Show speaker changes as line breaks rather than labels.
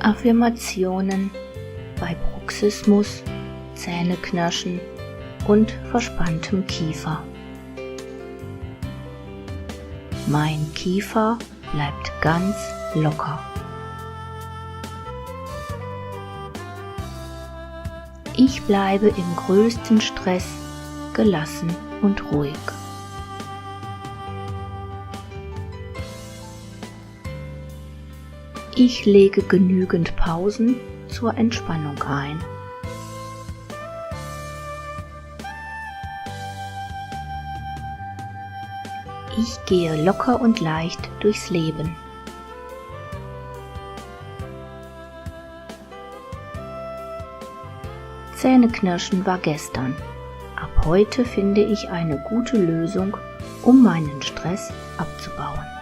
Affirmationen bei Bruxismus, Zähneknirschen und verspanntem Kiefer. Mein Kiefer bleibt ganz locker. Ich bleibe im größten Stress gelassen und ruhig. Ich lege genügend Pausen zur Entspannung ein. Ich gehe locker und leicht durchs Leben. Zähneknirschen war gestern. Ab heute finde ich eine gute Lösung, um meinen Stress abzubauen.